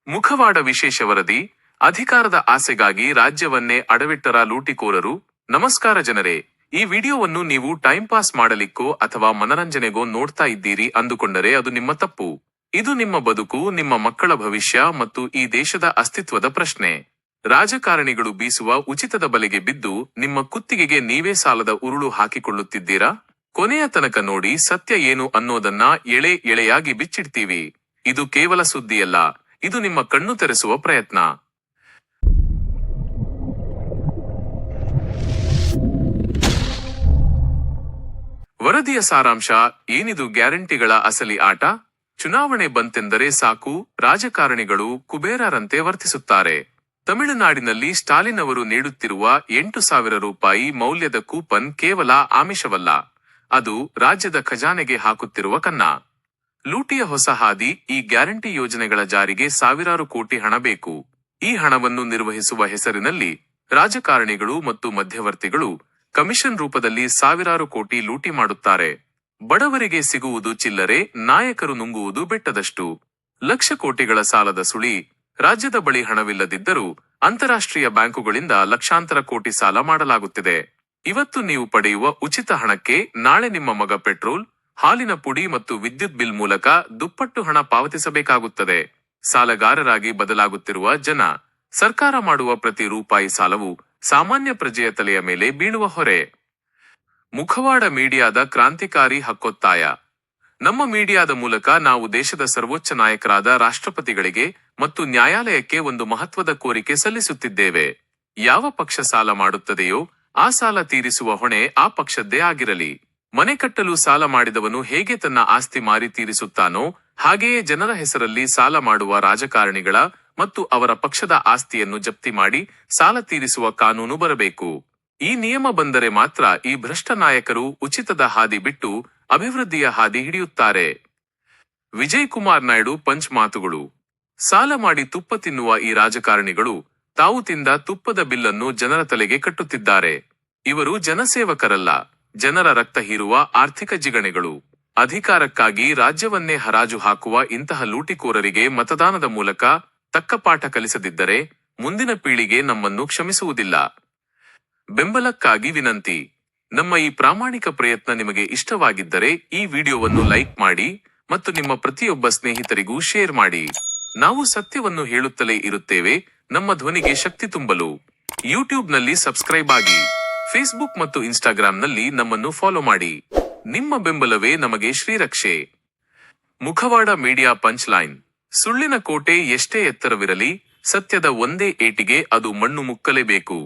ಮುಖವಾಡ ವಿಶೇಷ ವರದಿ. ಅಧಿಕಾರದ ಆಸೆಗಾಗಿ ರಾಜ್ಯವನ್ನೇ ಅಡವಿಟ್ಟರ ಲೂಟಿಕೋರರು. ನಮಸ್ಕಾರ ಜನರೇ, ಈ ವಿಡಿಯೋವನ್ನು ನೀವು ಟೈಮ್ ಪಾಸ್ ಮಾಡಲಿಕ್ಕೋ ಅಥವಾ ಮನರಂಜನೆಗೋ ನೋಡ್ತಾ ಇದ್ದೀರಿ ಅಂದುಕೊಂಡರೆ ಅದು ನಿಮ್ಮ ತಪ್ಪು. ಇದು ನಿಮ್ಮ ಬದುಕು, ನಿಮ್ಮ ಮಕ್ಕಳ ಭವಿಷ್ಯ ಮತ್ತು ಈ ದೇಶದ ಅಸ್ತಿತ್ವದ ಪ್ರಶ್ನೆ. ರಾಜಕಾರಣಿಗಳು ಬೀಸುವ ಉಚಿತದ ಬಲೆಗೆ ಬಿದ್ದು ನಿಮ್ಮ ಕುತ್ತಿಗೆಗೆ ನೀವೇ ಸಾಲದ ಉರುಳು ಹಾಕಿಕೊಳ್ಳುತ್ತಿದ್ದೀರಾ? ಕೊನೆಯ ತನಕ ನೋಡಿ, ಸತ್ಯ ಏನು ಅನ್ನೋದನ್ನ ಎಳೆ ಎಳೆಯಾಗಿ ಬಿಚ್ಚಿಡ್ತೀವಿ. ಇದು ಕೇವಲ ಸುದ್ದಿಯಲ್ಲ, ಇದು ನಿಮ್ಮ ಕಣ್ಣು ತೆರೆಸುವ ಪ್ರಯತ್ನ. ವರದಿಯ ಸಾರಾಂಶ ಏನಿದು? ಗ್ಯಾರಂಟಿಗಳ ಅಸಲಿ ಆಟ. ಚುನಾವಣೆ ಬಂತೆಂದರೆ ಸಾಕು, ರಾಜಕಾರಣಿಗಳು ಕುಬೇರರಂತೆ ವರ್ತಿಸುತ್ತಾರೆ. ತಮಿಳುನಾಡಿನಲ್ಲಿ ಸ್ಟಾಲಿನ್ ಅವರು ನೀಡುತ್ತಿರುವ 8,000 ರೂಪಾಯಿ ಮೌಲ್ಯದ ಕೂಪನ್ ಕೇವಲ ಆಮಿಷವಲ್ಲ, ಅದು ರಾಜ್ಯದ ಖಜಾನೆಗೆ ಹಾಕುತ್ತಿರುವ ಕನ್ನ. ಲೂಟಿಯ ಹೊಸ ಹಾದಿ. ಈ ಗ್ಯಾರಂಟಿ ಯೋಜನೆಗಳ ಜಾರಿಗೆ ಸಾವಿರಾರು ಕೋಟಿ ಹಣ ಬೇಕು. ಈ ಹಣವನ್ನು ನಿರ್ವಹಿಸುವ ಹೆಸರಿನಲ್ಲಿ ರಾಜಕಾರಣಿಗಳು ಮತ್ತು ಮಧ್ಯವರ್ತಿಗಳು ಕಮಿಷನ್ ರೂಪದಲ್ಲಿ ಸಾವಿರಾರು ಕೋಟಿ ಲೂಟಿ ಮಾಡುತ್ತಾರೆ. ಬಡವರಿಗೆ ಸಿಗುವುದು ಚಿಲ್ಲರೆ, ನಾಯಕರು ನುಂಗುವುದು ಬೆಟ್ಟದಷ್ಟು. ಲಕ್ಷ ಕೋಟಿಗಳ ಸಾಲದ ಸುಳಿ. ರಾಜ್ಯದ ಬಳಿ ಹಣವಿಲ್ಲದಿದ್ದರೂ ಅಂತಾರಾಷ್ಟ್ರೀಯ ಬ್ಯಾಂಕುಗಳಿಂದ ಲಕ್ಷಾಂತರ ಕೋಟಿ ಸಾಲ ಮಾಡಲಾಗುತ್ತಿದೆ. ಇವತ್ತು ನೀವು ಪಡೆಯುವ ಉಚಿತ ಹಣಕ್ಕೆ ನಾಳೆ ನಿಮ್ಮ ಮಗ ಪೆಟ್ರೋಲ್, ಹಾಲಿನ ಪುಡಿ ಮತ್ತು ವಿದ್ಯುತ್ ಬಿಲ್ ಮೂಲಕ ದುಪ್ಪಟ್ಟು ಹಣ ಪಾವತಿಸಬೇಕಾಗುತ್ತದೆ. ಸಾಲಗಾರರಾಗಿ ಬದಲಾಗುತ್ತಿರುವ ಜನ. ಸರ್ಕಾರ ಮಾಡುವ ಪ್ರತಿ ರೂಪಾಯಿ ಸಾಲವು ಸಾಮಾನ್ಯ ಪ್ರಜೆಯ ತಲೆಯ ಮೇಲೆ ಬೀಳುವ ಹೊರೆ. ಮುಖವಾಡ ಮೀಡಿಯಾದ ಕ್ರಾಂತಿಕಾರಿ ಹಕ್ಕೊತ್ತಾಯ. ನಮ್ಮ ಮೀಡಿಯಾದ ಮೂಲಕ ನಾವು ದೇಶದ ಸರ್ವೋಚ್ಚ ನಾಯಕರಾದ ರಾಷ್ಟ್ರಪತಿಗಳಿಗೆ ಮತ್ತು ನ್ಯಾಯಾಲಯಕ್ಕೆ ಒಂದು ಮಹತ್ವದ ಕೋರಿಕೆ ಸಲ್ಲಿಸುತ್ತಿದ್ದೇವೆ. ಯಾವ ಪಕ್ಷ ಸಾಲ ಮಾಡುತ್ತದೆಯೋ ಆ ಸಾಲ ತೀರಿಸುವ ಹೊಣೆ ಆ ಪಕ್ಷದ್ದೇ ಆಗಿರಲಿ. ಮನೆ ಕಟ್ಟಲು ಸಾಲ ಮಾಡಿದವನು ಹೇಗೆ ತನ್ನ ಆಸ್ತಿ ಮಾರಿ ತೀರಿಸುತ್ತಾನೋ, ಹಾಗೆಯೇ ಜನರ ಹೆಸರಲ್ಲಿ ಸಾಲ ಮಾಡುವ ರಾಜಕಾರಣಿಗಳ ಮತ್ತು ಅವರ ಪಕ್ಷದ ಆಸ್ತಿಯನ್ನು ಜಪ್ತಿ ಮಾಡಿ ಸಾಲ ತೀರಿಸುವ ಕಾನೂನು ಬರಬೇಕು. ಈ ನಿಯಮ ಬಂದರೆ ಮಾತ್ರ ಈ ಭ್ರಷ್ಟ ನಾಯಕರು ಉಚಿತದ ಹಾದಿ ಬಿಟ್ಟು ಅಭಿವೃದ್ಧಿಯ ಹಾದಿ ಹಿಡಿಯುತ್ತಾರೆ. ವಿಜಯ್ ಕುಮಾರ್ ನಾಯ್ಡು ಪಂಚ್ ಮಾತುಗಳು. ಸಾಲ ಮಾಡಿ ತುಪ್ಪ ತಿನ್ನುವ ಈ ರಾಜಕಾರಣಿಗಳು ತಾವು ತಿಂದ ತುಪ್ಪದ ಬಿಲ್ಲನ್ನು ಜನರ ತಲೆಗೆ ಕಟ್ಟುತ್ತಿದ್ದಾರೆ. ಇವರು ಜನಸೇವಕರಲ್ಲ, ಜನರ ರಕ್ತ ಹೀರುವ ಆರ್ಥಿಕ ಜಿಗಣೆಗಳು. ಅಧಿಕಾರಕ್ಕಾಗಿ ರಾಜ್ಯವನ್ನೇ ಹರಾಜು ಹಾಕುವ ಇಂತಹ ಲೂಟಿಕೋರರಿಗೆ ಮತದಾನದ ಮೂಲಕ ತಕ್ಕ ಪಾಠ ಕಲಿಸದಿದ್ದರೆ ಮುಂದಿನ ಪೀಳಿಗೆ ನಮ್ಮನ್ನು ಕ್ಷಮಿಸುವುದಿಲ್ಲ. ಬೆಂಬಲಕ್ಕಾಗಿ ವಿನಂತಿ. ನಮ್ಮ ಈ ಪ್ರಾಮಾಣಿಕ ಪ್ರಯತ್ನ ನಿಮಗೆ ಇಷ್ಟವಾಗಿದ್ದರೆ ಈ ವಿಡಿಯೋವನ್ನು ಲೈಕ್ ಮಾಡಿ ಮತ್ತು ನಿಮ್ಮ ಪ್ರತಿಯೊಬ್ಬ ಸ್ನೇಹಿತರಿಗೂ ಶೇರ್ ಮಾಡಿ. ನಾವು ಸತ್ಯವನ್ನು ಹೇಳುತ್ತಲೇ ಇರುತ್ತೇವೆ, ನಮ್ಮ ಧ್ವನಿಗೆ ಶಕ್ತಿ ತುಂಬಲು. ಯೂಟ್ಯೂಬ್ನಲ್ಲಿ ಸಬ್ಸ್ಕ್ರೈಬ್ ಆಗಿ, ಫೇಸ್ಬುಕ್ ಮತ್ತು ಇನ್ಸ್ಟಾಗ್ರಾಂನಲ್ಲಿ ನಮ್ಮನ್ನು ಫಾಲೋ ಮಾಡಿ. ನಿಮ್ಮ ಬೆಂಬಲವೇ ನಮಗೆ ಶ್ರೀರಕ್ಷೆ. ಮುಖವಾಡ ಮೀಡಿಯಾ ಪಂಚ್ ಲೈನ್. ಸುಳ್ಳಿನ ಕೋಟೆ ಎಷ್ಟೇ ಎತ್ತರವಿರಲಿ, ಸತ್ಯದ ಒಂದೇ ಏಟಿಗೆ ಅದು ಮಣ್ಣು ಮುಕ್ಕಲೇಬೇಕು.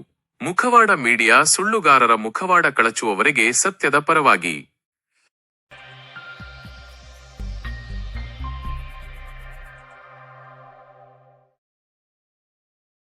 ಮುಖವಾಡ ಮೀಡಿಯಾ ಸುಳ್ಳುಗಾರರ ಮುಖವಾಡ ಕಳಚುವವರೆಗೆ ಸತ್ಯದ ಪರವಾಗಿ.